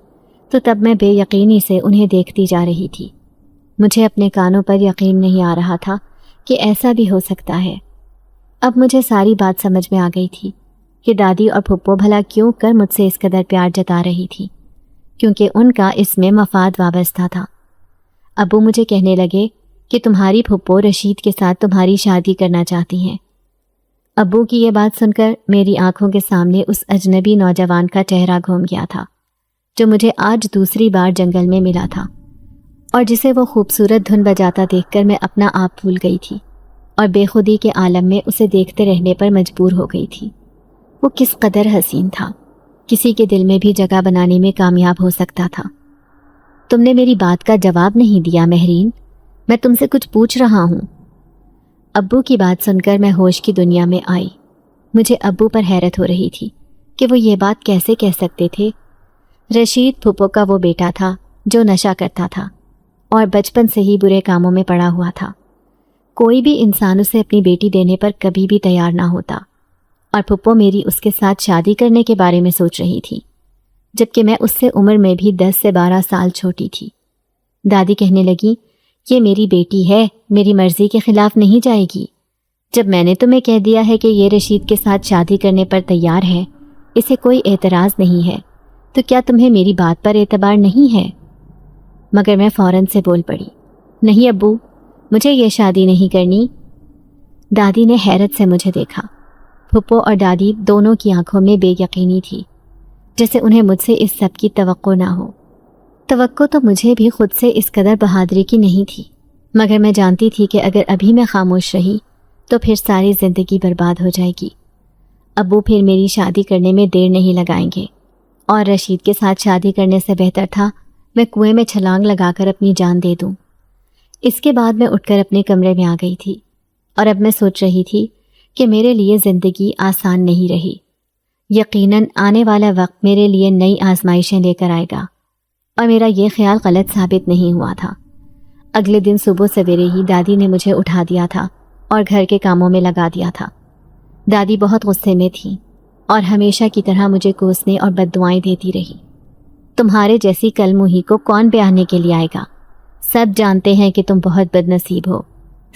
تو تب میں بے یقینی سے انہیں دیکھتی جا رہی تھی۔ مجھے اپنے کانوں پر یقین نہیں آ رہا تھا کہ ایسا بھی ہو سکتا ہے۔ اب مجھے ساری بات سمجھ میں آ گئی تھی کہ دادی اور پھپھو بھلا کیوں کر مجھ سے اس قدر پیار جتا رہی تھی، کیونکہ ان کا اس میں مفاد وابستہ تھا۔ ابو مجھے کہنے لگے کہ تمہاری پھپھو رشید کے ساتھ تمہاری شادی کرنا چاہتی ہیں۔ ابو کی یہ بات سن کر میری آنکھوں کے سامنے اس اجنبی نوجوان کا چہرہ گھوم گیا تھا جو مجھے آج دوسری بار جنگل میں ملا تھا، اور جسے وہ خوبصورت دھن بجاتا دیکھ کر میں اپنا آپ بھول گئی تھی اور بے خودی کے عالم میں اسے دیکھتے رہنے پر مجبور ہو گئی تھی۔ وہ کس قدر حسین تھا، کسی کے دل میں بھی جگہ بنانے میں کامیاب ہو سکتا تھا۔ تم نے میری بات کا جواب نہیں دیا مہرین، میں تم سے کچھ پوچھ رہا ہوں۔ ابو کی بات سن کر میں ہوش کی دنیا میں آئی۔ مجھے ابو پر حیرت ہو رہی تھی کہ وہ یہ بات کیسے کہہ سکتے تھے۔ رشید پھپھو کا وہ بیٹا تھا جو نشہ کرتا تھا اور بچپن سے ہی برے کاموں میں پڑا ہوا تھا۔ کوئی بھی انسان اسے اپنی بیٹی دینے پر کبھی بھی تیار نہ ہوتا، اور پھپھو میری اس کے ساتھ شادی کرنے کے بارے میں سوچ رہی تھی، جبکہ میں اس سے عمر میں بھی 10 سے 12 سال چھوٹی تھی۔ دادی کہنے لگی، یہ میری بیٹی ہے، میری مرضی کے خلاف نہیں جائے گی۔ جب میں نے تمہیں کہہ دیا ہے کہ یہ رشید کے ساتھ شادی کرنے پر تیار ہے، اسے کوئی اعتراض نہیں ہے، تو کیا تمہیں میری بات پر اعتبار نہیں ہے؟ مگر میں فوراً سے بول پڑی، نہیں ابو، مجھے یہ شادی نہیں کرنی۔ دادی نے حیرت سے مجھے دیکھا۔ پھپھو اور دادی دونوں کی آنکھوں میں بے یقینی تھی، جیسے انہیں مجھ سے اس سب کی توقع نہ ہو۔ توقع تو مجھے بھی خود سے اس قدر بہادری کی نہیں تھی، مگر میں جانتی تھی کہ اگر ابھی میں خاموش رہی تو پھر ساری زندگی برباد ہو جائے گی۔ ابو پھر میری شادی کرنے میں دیر نہیں لگائیں گے، اور رشید کے ساتھ شادی کرنے سے بہتر تھا میں کنویں میں چھلانگ لگا کر اپنی جان دے دوں۔ اس کے بعد میں اٹھ کر اپنے کمرے میں آ گئی تھی، اور اب میں سوچ رہی تھی کہ میرے لیے زندگی آسان نہیں رہی۔ یقیناً آنے والا وقت میرے لیے نئی آزمائشیں لے کر آئے گا، اور میرا یہ خیال غلط ثابت نہیں ہوا تھا۔ اگلے دن صبح سویرے ہی دادی نے مجھے اٹھا دیا تھا اور گھر کے کاموں میں لگا دیا تھا۔ دادی بہت غصے میں تھی اور ہمیشہ کی طرح مجھے کوسنے اور بددعائیں دیتی رہی۔ تمہارے جیسی کل موہی کو کون بیاہنے کے لیے آئے گا؟ سب جانتے ہیں کہ تم بہت بد نصیب ہو،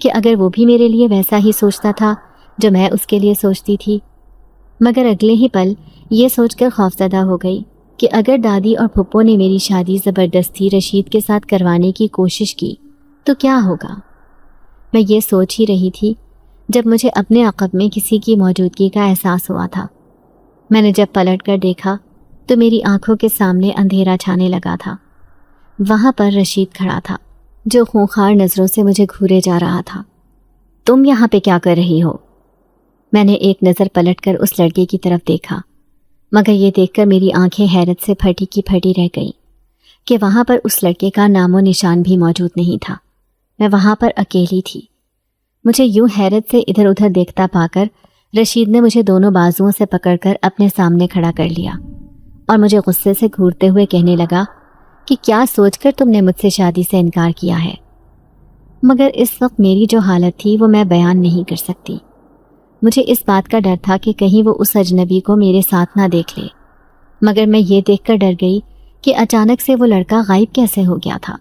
کہ اگر وہ بھی میرے لیے ویسا ہی سوچتا تھا جو میں اس کے لیے سوچتی تھی، مگر اگلے ہی پل یہ سوچ کر خوفزدہ ہو گئی کہ اگر دادی اور پھپھو نے میری شادی زبردستی رشید کے ساتھ کروانے کی کوشش کی تو کیا ہوگا۔ میں یہ سوچ ہی رہی تھی جب مجھے اپنے عقب میں کسی کی موجودگی کا احساس ہوا تھا۔ میں نے جب پلٹ کر دیکھا تو میری آنکھوں کے سامنے اندھیرا چھانے لگا تھا۔ وہاں پر رشید کھڑا تھا جو خونخوار نظروں سے مجھے گھورے جا رہا تھا۔ تم یہاں پہ کیا کر رہی ہو؟ میں نے ایک نظر پلٹ کر اس لڑکے کی طرف دیکھا، مگر یہ دیکھ کر میری آنکھیں حیرت سے پھٹی کی پھٹی رہ گئیں کہ وہاں پر اس لڑکے کا نام و نشان بھی موجود نہیں تھا۔ میں وہاں پر اکیلی تھی۔ مجھے یوں حیرت سے ادھر ادھر دیکھتا پا کر رشید نے مجھے دونوں بازوؤں سے پکڑ کر اپنے سامنے کھڑا کر لیا اور مجھے غصے سے گھورتے ہوئے کہنے لگا کہ کیا سوچ کر تم نے مجھ سے شادی سے انکار کیا ہے؟ مگر اس وقت میری جو حالت تھی وہ میں بیان نہیں کر سکتی۔ مجھے اس بات کا ڈر تھا کہ کہیں وہ اس اجنبی کو میرے ساتھ نہ دیکھ لے، مگر میں یہ دیکھ کر ڈر گئی کہ اچانک سے وہ لڑکا غائب کیسے ہو گیا تھا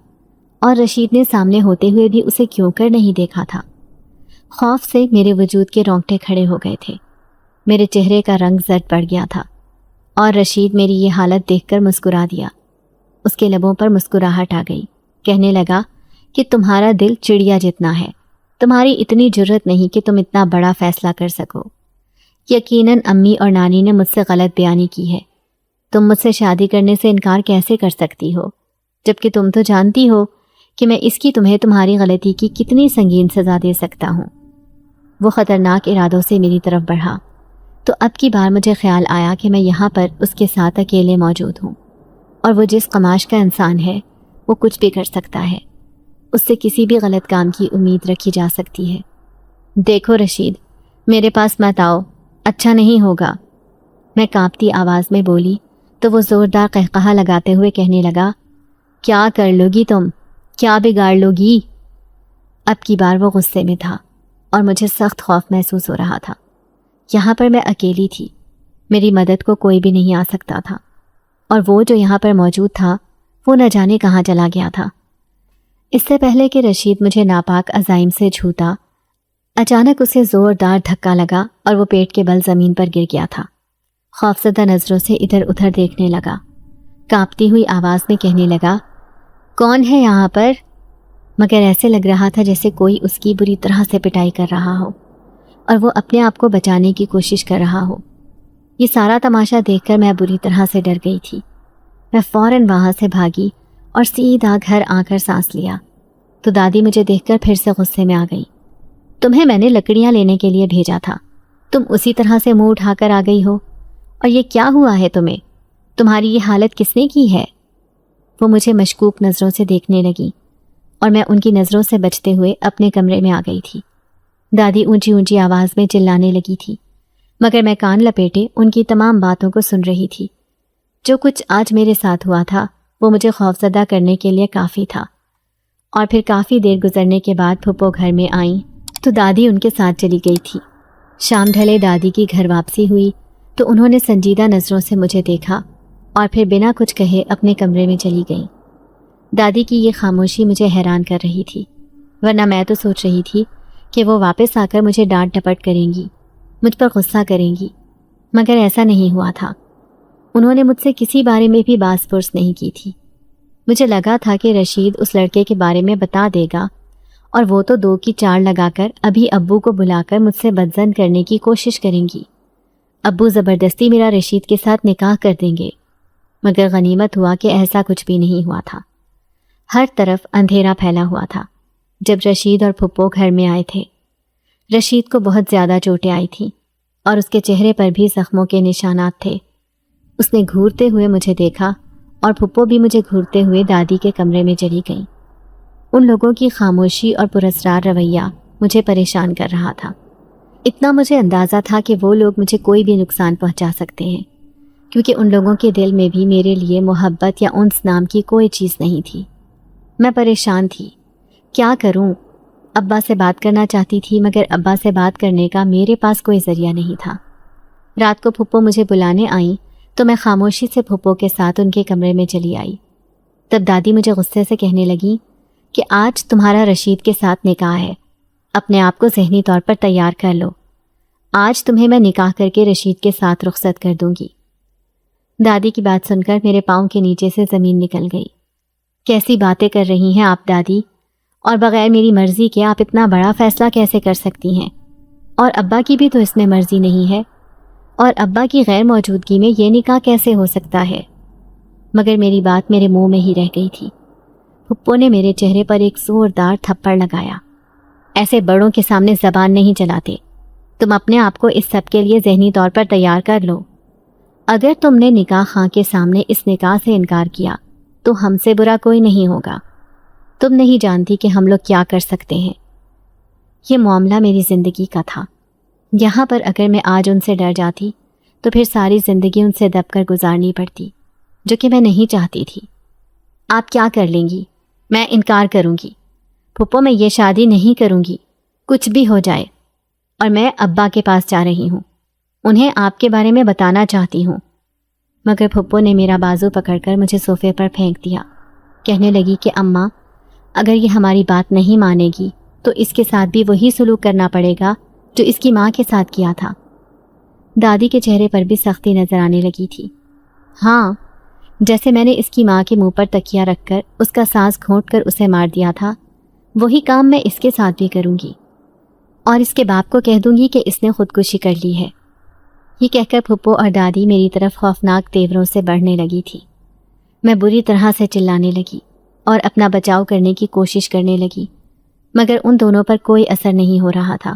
اور رشید نے سامنے ہوتے ہوئے بھی اسے کیوں کر نہیں دیکھا تھا۔ خوف سے میرے وجود کے رونگٹے کھڑے ہو گئے تھے، میرے چہرے کا رنگ زرد پڑ گیا تھا اور رشید میری یہ حالت دیکھ کر مسکرا دیا۔ اس کے لبوں پر مسکراہٹ آ گئی، کہنے لگا کہ تمہارا دل چڑیا جتنا ہے، تمہاری اتنی جرت نہیں کہ تم اتنا بڑا فیصلہ کر سکو۔ یقیناً امی اور نانی نے مجھ سے غلط بیانی کی ہے۔ تم مجھ سے شادی کرنے سے انکار کیسے کر سکتی ہو، جبکہ تم تو جانتی ہو کہ میں اس کی تمہیں تمہاری غلطی کی کتنی سنگین سزا دے سکتا ہوں۔ وہ خطرناک ارادوں سے میری طرف بڑھا تو اب کی بار مجھے خیال آیا کہ میں یہاں پر اس کے ساتھ اکیلے موجود ہوں، اور وہ جس قماش کا انسان ہے وہ کچھ بھی کر سکتا ہے، اس سے کسی بھی غلط کام کی امید رکھی جا سکتی ہے۔ دیکھو رشید، میرے پاس مت آؤ، اچھا نہیں ہوگا، میں کانپتی آواز میں بولی تو وہ زوردار قہقہا لگاتے ہوئے کہنے لگا، کیا کر لو گی تم، کیا بگاڑ لو گی؟ اب کی بار وہ غصے میں تھا اور مجھے سخت خوف محسوس ہو رہا تھا۔ یہاں پر میں اکیلی تھی، میری مدد کو کوئی بھی نہیں آ سکتا تھا، اور وہ جو یہاں پر موجود تھا وہ نہ جانے کہاں چلا گیا تھا۔ اس سے پہلے کہ رشید مجھے ناپاک عزائم سے چھوتا، اچانک اسے زوردار دھکا لگا اور وہ پیٹ کے بل زمین پر گر گیا تھا۔ خوفزدہ نظروں سے ادھر ادھر دیکھنے لگا، کانپتی ہوئی آواز میں کہنے لگا، کون ہے یہاں پر؟ مگر ایسے لگ رہا تھا جیسے کوئی اس کی بری طرح سے پٹائی کر رہا ہو اور وہ اپنے آپ کو بچانے کی کوشش کر رہا ہو۔ یہ سارا تماشا دیکھ کر میں بری طرح سے ڈر گئی تھی۔ میں فوراً وہاں سے بھاگی اور سیدھا گھر آ کر سانس لیا تو دادی مجھے دیکھ کر پھر سے غصے میں آ گئی۔ تمہیں میں نے لکڑیاں لینے کے لیے بھیجا تھا، تم اسی طرح سے منہ اٹھا کر آ گئی ہو، اور یہ کیا ہوا ہے تمہیں؟ تمہاری یہ حالت کس نے کی ہے؟ وہ مجھے مشکوک نظروں سے دیکھنے لگی اور میں ان کی نظروں سے بچتے ہوئے اپنے کمرے میں آ گئی تھی۔ دادی اونچی اونچی آواز میں چلانے لگی تھی، مگر میں کان لپیٹے ان کی تمام باتوں کو سن رہی تھی۔ جو کچھ آج میرے ساتھ ہوا تھا وہ مجھے خوفزدہ کرنے کے لیے کافی تھا، اور پھر کافی دیر گزرنے کے بعد پھپھو گھر میں آئیں تو دادی ان کے ساتھ چلی گئی تھی۔ شام ڈھلے دادی کی گھر واپسی ہوئی تو انہوں نے سنجیدہ نظروں سے مجھے دیکھا اور پھر بنا کچھ کہے اپنے کمرے میں چلی گئیں۔ دادی کی یہ خاموشی مجھے حیران کر رہی تھی، ورنہ میں تو سوچ رہی تھی کہ وہ واپس آ کر مجھے ڈانٹ ڈپٹ کریں گی، مجھ پر غصہ کریں گی، مگر ایسا نہیں ہوا تھا۔ انہوں نے مجھ سے کسی بارے میں بھی باس پرس نہیں کی تھی۔ مجھے لگا تھا کہ رشید اس لڑکے کے بارے میں بتا دے گا اور وہ تو دو کی چار لگا کر ابھی ابو کو بلا کر مجھ سے بدظن کرنے کی کوشش کریں گی۔ ابو زبردستی میرا رشید کے ساتھ نکاح کر دیں گے، مگر غنیمت ہوا کہ ایسا کچھ بھی نہیں ہوا تھا۔ ہر طرف اندھیرا پھیلا ہوا تھا جب رشید اور پھپھو گھر میں آئے تھے۔ رشید کو بہت زیادہ چوٹیں آئی تھیں اور اس کے چہرے پر بھی زخموں کے نشانات تھے۔ اس نے گھورتے ہوئے مجھے دیکھا اور پھپھو بھی مجھے گھورتے ہوئے دادی کے کمرے میں چلی گئیں۔ ان لوگوں کی خاموشی اور پراسرار رویہ مجھے پریشان کر رہا تھا۔ اتنا مجھے اندازہ تھا کہ وہ لوگ مجھے کوئی بھی نقصان پہنچا سکتے ہیں، کیونکہ ان لوگوں کے دل میں بھی میرے لیے محبت یا انس نام کی کوئی چیز نہیں تھی۔ میں پریشان تھی، کیا کروں؟ ابا سے بات کرنا چاہتی تھی، مگر ابا سے بات کرنے کا میرے پاس کوئی ذریعہ نہیں تھا۔ رات کو پھپھو مجھے بلانے آئیں تو میں خاموشی سے پھپھو کے ساتھ ان کے کمرے میں چلی آئی۔ تب دادی مجھے غصے سے کہنے لگی کہ آج تمہارا رشید کے ساتھ نکاح ہے، اپنے آپ کو ذہنی طور پر تیار کر لو، آج تمہیں میں نکاح کر کے رشید کے ساتھ رخصت کر دوں گی۔ دادی کی بات سن کر میرے پاؤں کے نیچے سے زمین نکل گئی۔ کیسی باتیں کر رہی ہیں آپ دادی، اور بغیر میری مرضی کے آپ اتنا بڑا فیصلہ کیسے کر سکتی ہیں؟ اور ابا کی بھی تو اس میں مرضی نہیں ہے، اور ابا کی غیر موجودگی میں یہ نکاح کیسے ہو سکتا ہے؟ مگر میری بات میرے منہ میں ہی رہ گئی تھی۔ پھپھو نے میرے چہرے پر ایک زوردار تھپڑ لگایا۔ ایسے بڑوں کے سامنے زبان نہیں چلاتے، تم اپنے آپ کو اس سب کے لیے ذہنی طور پر تیار کر لو۔ اگر تم نے نکاح خاں کے سامنے اس نکاح سے انکار کیا تو ہم سے برا کوئی نہیں ہوگا۔ تم نہیں جانتی کہ ہم لوگ کیا کر سکتے ہیں۔ یہ معاملہ میری زندگی کا تھا۔ یہاں پر اگر میں آج ان سے ڈر جاتی تو پھر ساری زندگی ان سے دب کر گزارنی پڑتی، جو کہ میں نہیں چاہتی تھی۔ آپ کیا کر لیں گی؟ میں انکار کروں گی۔ پھپھو میں یہ شادی نہیں کروں گی، کچھ بھی ہو جائے، اور میں ابا کے پاس جا رہی ہوں، انہیں آپ کے بارے میں بتانا چاہتی ہوں۔ مگر پھپھو نے میرا بازو پکڑ کر مجھے صوفے پر پھینک دیا۔ کہنے لگی کہ اماں، اگر یہ ہماری بات نہیں مانے گی تو اس کے ساتھ بھی وہی سلوک کرنا پڑے گا جو اس کی ماں کے ساتھ کیا تھا۔ دادی کے چہرے پر بھی سختی نظر آنے لگی تھی۔ ہاں، جیسے میں نے اس کی ماں کے منہ پر تکیہ رکھ کر اس کا سانس گھونٹ کر اسے مار دیا تھا، وہی کام میں اس کے ساتھ بھی کروں گی، اور اس کے باپ کو کہہ دوں گی کہ اس نے خودکشی کر لی ہے۔ یہ کہہ کر پھپھو اور دادی میری طرف خوفناک تیوروں سے بڑھنے لگی تھی۔ میں بری طرح سے چلانے لگی اور اپنا بچاؤ کرنے کی کوشش کرنے لگی، مگر ان دونوں پر کوئی اثر نہیں ہو رہا تھا۔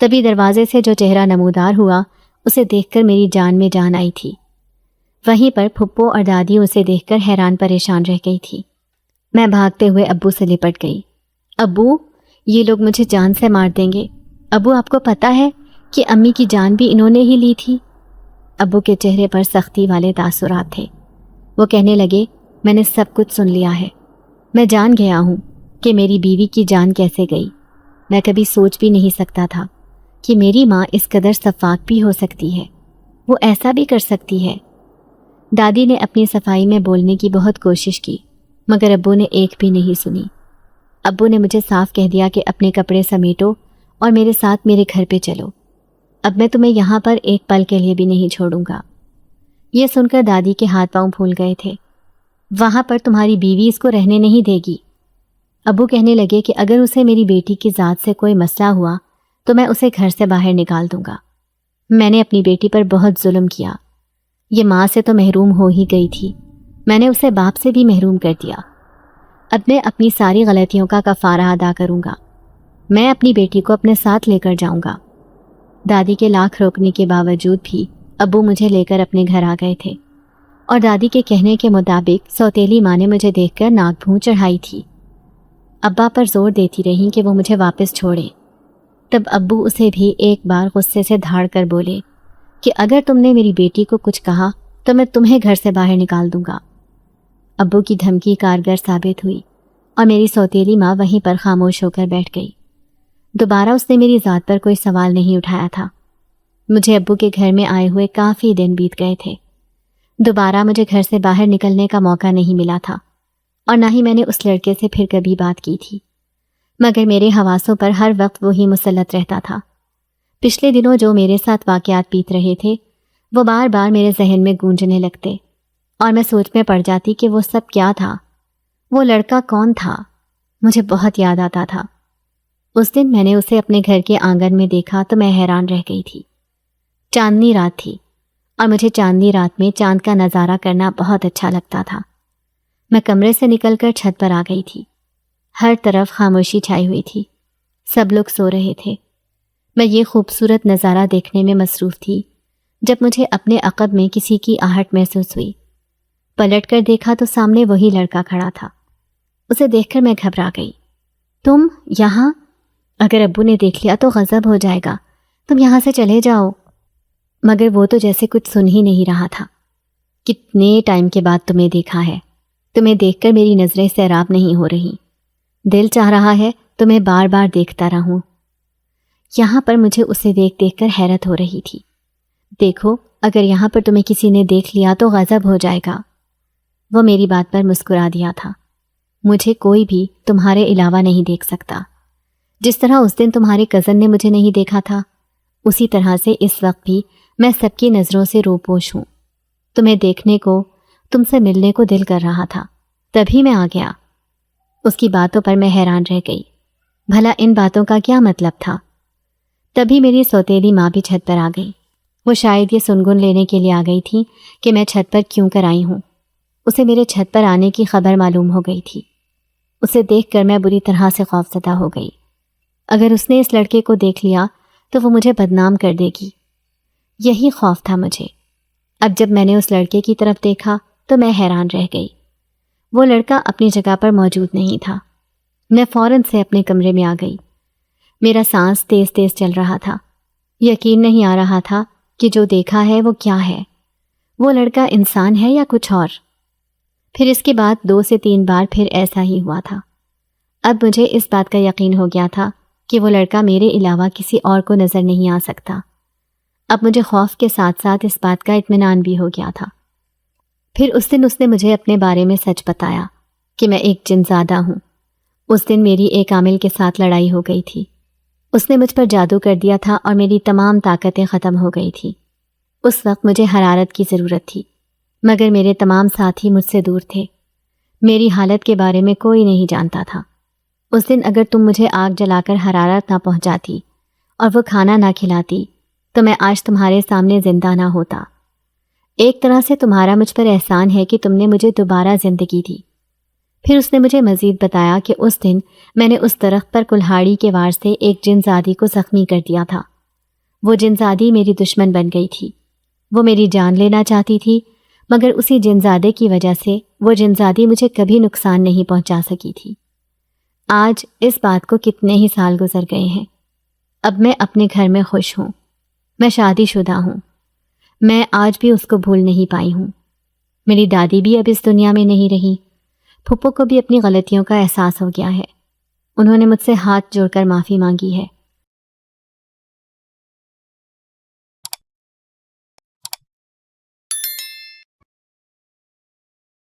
تبھی دروازے سے جو چہرہ نمودار ہوا اسے دیکھ کر میری جان میں جان آئی تھی۔ وہیں پر پھپھو اور دادی اسے دیکھ کر حیران پریشان رہ گئی تھی۔ میں بھاگتے ہوئے ابو سے لپٹ گئی۔ ابو، یہ لوگ مجھے جان سے مار دیں گے۔ ابو، آپ کو پتہ ہے کہ امی کی جان بھی انہوں نے ہی لی تھی۔ ابو کے چہرے پر سختی والے تاثرات تھے۔ وہ کہنے لگے، میں نے سب کچھ سن لیا ہے۔ میں جان گیا ہوں کہ میری بیوی کی جان کیسے گئی۔ میں کبھی سوچ بھی نہیں سکتا تھا کہ میری ماں اس قدر شفاف بھی ہو سکتی ہے، وہ ایسا بھی کر سکتی ہے۔ دادی نے اپنی صفائی میں بولنے کی بہت کوشش کی، مگر ابو نے ایک بھی نہیں سنی۔ ابو نے مجھے صاف کہہ دیا کہ اپنے کپڑے سمیٹو اور میرے ساتھ میرے گھر پہ چلو، اب میں تمہیں یہاں پر ایک پل کے لیے بھی نہیں چھوڑوں گا۔ یہ سن کر دادی کے ہاتھ پاؤں پھول گئے تھے۔ وہاں پر تمہاری بیوی اس کو رہنے نہیں دے گی۔ ابو کہنے لگے کہ اگر اسے میری بیٹی کی ذات سے کوئی مسئلہ ہوا تو میں اسے گھر سے باہر نکال دوں گا۔ میں نے اپنی بیٹی پر بہت ظلم کیا۔ یہ ماں سے تو محروم ہو ہی گئی تھی، میں نے اسے باپ سے بھی محروم کر دیا۔ اب میں اپنی ساری غلطیوں کا کفارہ ادا کروں گا۔ میں اپنی بیٹی کو اپنے ساتھ لے کر جاؤں گا۔ دادی کے لاکھ روکنے کے باوجود بھی ابو مجھے لے کر اپنے گھر آ گئے تھے، اور دادی کے کہنے کے مطابق سوتیلی ماں نے مجھے دیکھ کر ناک بھوں چڑھائی تھی۔ ابا پر زور دیتی رہی کہ وہ مجھے واپس چھوڑے۔ تب ابو اسے بھی ایک بار غصے سے دھاڑ کر بولے کہ اگر تم نے میری بیٹی کو کچھ کہا تو میں تمہیں گھر سے باہر نکال دوں گا۔ ابو کی دھمکی کارگر ثابت ہوئی اور میری سوتیلی ماں وہیں پر خاموش ہو کر بیٹھ گئی۔ دوبارہ اس نے میری ذات پر کوئی سوال نہیں اٹھایا تھا۔ مجھے ابو کے گھر میں آئے ہوئے کافی دن بیت گئے تھے۔ دوبارہ مجھے گھر سے باہر نکلنے کا موقع نہیں ملا تھا، اور نہ ہی میں نے اس لڑکے سے پھر کبھی بات کی تھی، مگر میرے حواسوں پر ہر وقت وہی مسلط رہتا تھا۔ پچھلے دنوں جو میرے ساتھ واقعات بیت رہے تھے وہ بار بار میرے ذہن میں گونجنے لگتے، اور میں سوچ میں پڑ جاتی کہ وہ سب کیا تھا، وہ لڑکا کون تھا۔ مجھے بہت یاد آتا تھا۔ اس دن میں نے اسے اپنے گھر کے آنگن میں دیکھا تو میں حیران رہ گئی تھی۔ چاندنی رات تھی، اور مجھے چاندنی رات میں چاند کا نظارہ کرنا بہت اچھا لگتا تھا۔ میں کمرے سے نکل کر چھت پر آ گئی تھی۔ ہر طرف خاموشی چھائی ہوئی تھی، سب لوگ سو رہے تھے۔ میں یہ خوبصورت نظارہ دیکھنے میں مصروف تھی جب مجھے اپنے عقب میں کسی کی آہٹ محسوس ہوئی۔ پلٹ کر دیکھا تو سامنے وہی لڑکا کھڑا تھا۔ اسے دیکھ کر میں گھبرا گئی۔ تم یہاں؟ اگر ابو نے دیکھ لیا تو غضب ہو جائے گا، تم یہاں سے چلے جاؤ۔ مگر وہ تو جیسے کچھ سن ہی نہیں رہا تھا۔ کتنے ٹائم کے بعد تمہیں دیکھا ہے، تمہیں دیکھ کر میری نظریں سیراب نہیں ہو رہی، دل چاہ رہا ہے تمہیں بار بار دیکھتا رہوں۔ یہاں پر مجھے اسے دیکھ دیکھ کر حیرت ہو رہی تھی۔ دیکھو، اگر یہاں پر تمہیں کسی نے دیکھ لیا تو غضب ہو جائے گا۔ وہ میری بات پر مسکرا دیا تھا۔ مجھے کوئی بھی تمہارے علاوہ نہیں دیکھ سکتا، جس طرح اس دن تمہارے کزن نے مجھے نہیں دیکھا تھا، اسی طرح سے اس وقت بھی میں سب کی نظروں سے روپوش ہوں۔ تمہیں دیکھنے کو، تم سے ملنے کو دل کر رہا تھا، تبھی میں آ گیا۔ اس کی باتوں پر میں حیران رہ گئی۔ بھلا ان باتوں کا کیا مطلب تھا؟ تبھی میری سوتیلی ماں بھی چھت پر آ گئی۔ وہ شاید یہ سنگن لینے کے لیے آ گئی تھی کہ میں چھت پر کیوں کر آئی ہوں۔ اسے میرے چھت پر آنے کی خبر معلوم ہو گئی تھی۔ اسے دیکھ کر میں بری طرح سے خوفزدہ ہو گئی۔ اگر اس نے اس لڑکے کو دیکھ لیا تو وہ مجھے بدنام کر دے گی، یہی خوف تھا مجھے۔ اب جب میں نے اس لڑکے کی طرف دیکھا تو میں حیران رہ گئی۔ وہ لڑکا اپنی جگہ پر موجود نہیں تھا۔ میں فوراً سے اپنے کمرے میں آ گئی۔ میرا سانس تیز تیز چل رہا تھا۔ یقین نہیں آ رہا تھا کہ جو دیکھا ہے وہ کیا ہے۔ وہ لڑکا انسان ہے یا کچھ اور؟ پھر اس کے بعد 2 سے 3 بار پھر ایسا ہی ہوا تھا۔ اب مجھے اس بات کا یقین ہو گیا تھا کہ وہ لڑکا میرے علاوہ کسی اور کو نظر نہیں آ سکتا۔ اب مجھے خوف کے ساتھ ساتھ اس بات کا اطمینان بھی ہو گیا تھا۔ پھر اس دن اس نے مجھے اپنے بارے میں سچ بتایا کہ میں ایک جن زادہ ہوں۔ اس دن میری ایک عامل کے ساتھ لڑائی ہو گئی تھی۔ اس نے مجھ پر جادو کر دیا تھا اور میری تمام طاقتیں ختم ہو گئی تھی۔ اس وقت مجھے حرارت کی ضرورت تھی، مگر میرے تمام ساتھی مجھ سے دور تھے۔ میری حالت کے بارے میں کوئی نہیں جانتا تھا۔ اس دن اگر تم مجھے آگ جلا کر حرارت نہ پہنچاتی اور وہ کھانا نہ کھلاتی تو میں آج تمہارے سامنے زندہ نہ ہوتا۔ ایک طرح سے تمہارا مجھ پر احسان ہے کہ تم نے مجھے دوبارہ زندگی دی۔ پھر اس نے مجھے مزید بتایا کہ اس دن میں نے اس درخت پر کلہاڑی کے وار سے ایک جن زادی کو زخمی کر دیا تھا۔ وہ جن زادی میری دشمن بن گئی تھی۔ وہ میری جان لینا چاہتی تھی، مگر اسی جن زادے کی وجہ سے وہ جن زادی مجھے کبھی نقصان نہیں پہنچا سکی تھی۔ آج اس بات کو کتنے ہی سال گزر گئے ہیں۔ اب میں اپنے گھر میں خوش ہوں۔ میں شادی شدہ ہوں۔ میں آج بھی اس کو بھول نہیں پائی ہوں۔ میری دادی بھی اب اس دنیا میں نہیں رہی۔ پھپھو کو بھی اپنی غلطیوں کا احساس ہو گیا ہے۔ انہوں نے مجھ سے ہاتھ جوڑ کر معافی مانگی ہے۔